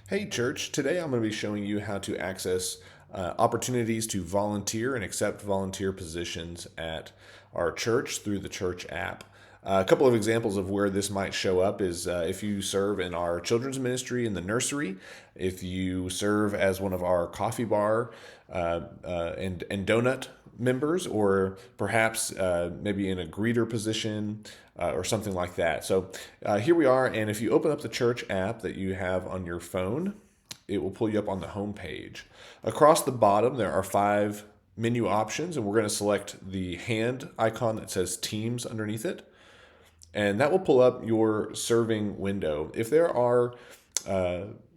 Hey church, today I'm going to be showing you how to access opportunities to volunteer and accept volunteer positions at our church through the church app. A couple of examples of where this might show up is if you serve in our children's ministry in the nursery, if you serve as one of our coffee bar and donut members, or perhaps maybe in a greeter position or something like that. So here we are, and if you open up the church app that you have on your phone, it will pull you up on the home page. Across the bottom, there are 5 menu options, and we're going to select the hand icon that says Teams underneath it, and that will pull up your serving window. If there are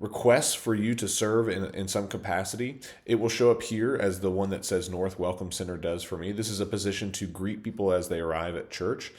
requests for you to serve in some capacity, it will show up here as the one that says North Welcome Center does for me. This is a position to greet people as they arrive at church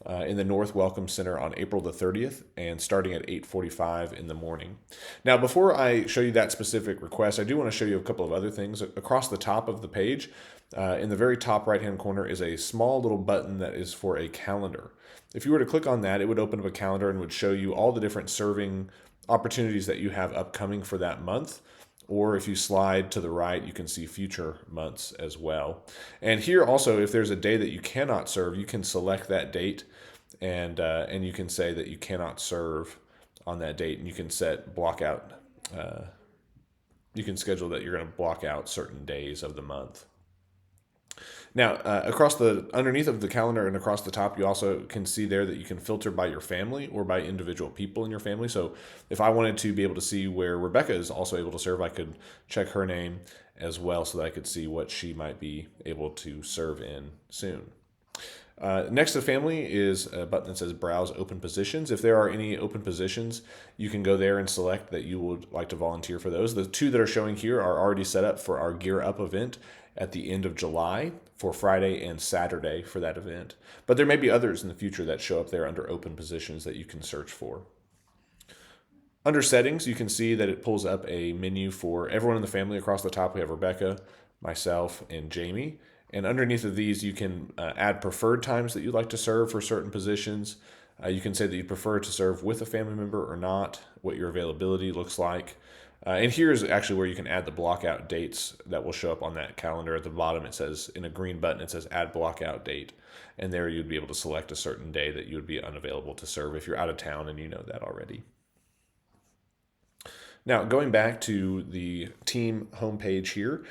in the North Welcome Center on April the 30th and starting at 8:45 in the morning. Now, before I show you that specific request, I do want to show you a couple of other things. Across the top of the page, in the very top right-hand corner is a small little button that is for a calendar. If you were to click on that, it would open up a calendar and would show you all the different serving opportunities that you have upcoming for that month. Or if you slide to the right, you can see future months as well. And here also, if there's a day that you cannot serve, you can select that date and you can say that you cannot serve on that date, and you can set block out. You can schedule that you're going to block out certain days of the month. Now, underneath of the calendar and across the top, you also can see there that you can filter by your family or by individual people in your family. So if I wanted to be able to see where Rebecca is also able to serve, I could check her name as well so that I could see what she might be able to serve in soon. Next to family is a button that says Browse Open Positions. If there are any open positions, you can go there and select that you would like to volunteer for those. The 2 that are showing here are already set up for our Gear Up event at the end of July for Friday and Saturday for that event. But there may be others in the future that show up there under open positions that you can search for. Under settings, you can see that it pulls up a menu for everyone in the family. Across the top, we have Rebecca, myself, and Jamie. And underneath of these, you can add preferred times that you'd like to serve for certain positions. You can say that you prefer to serve with a family member or not, what your availability looks like. And here's actually where you can add the blockout dates that will show up on that calendar. At the bottom, it says, in a green button, it says Add Blockout Date. And there you'd be able to select a certain day that you would be unavailable to serve if you're out of town and you know that already. Now, going back to the team homepage here,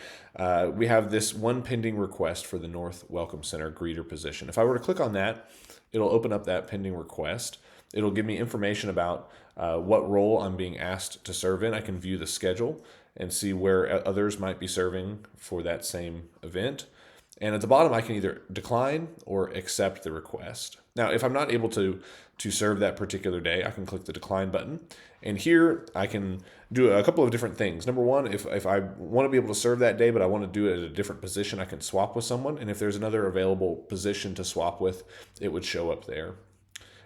we have this one pending request for the North Welcome Center greeter position. If I were to click on that, it'll open up that pending request. It'll give me information about what role I'm being asked to serve in. I can view the schedule and see where others might be serving for that same event. And at the bottom, I can either decline or accept the request. Now, if I'm not able to serve that particular day, I can click the decline button. And here I can do a couple of different things. Number one, if I want to be able to serve that day, but I want to do it at a different position, I can swap with someone. And if there's another available position to swap with, it would show up there.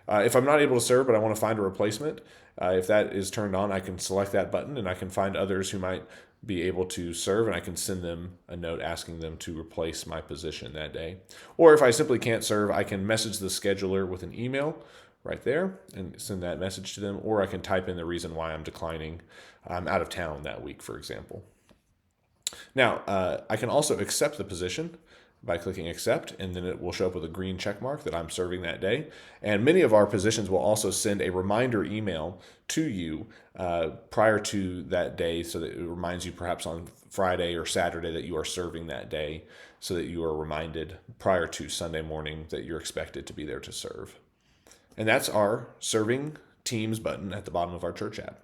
If I'm not able to serve, but I want to find a replacement, if that is turned on, I can select that button and I can find others who might be able to serve, and I can send them a note asking them to replace my position that day. Or if I simply can't serve, I can message the scheduler with an email right there and send that message to them, or I can type in the reason why I'm declining. I'm out of town that week, for example. Now, I can also accept the position by clicking accept, and then it will show up with a green check mark that I'm serving that day. And many of our positions will also send a reminder email to you prior to that day, so that it reminds you perhaps on Friday or Saturday that you are serving that day, so that you are reminded prior to Sunday morning that you're expected to be there to serve. And that's our Serving Teams button at the bottom of our church app.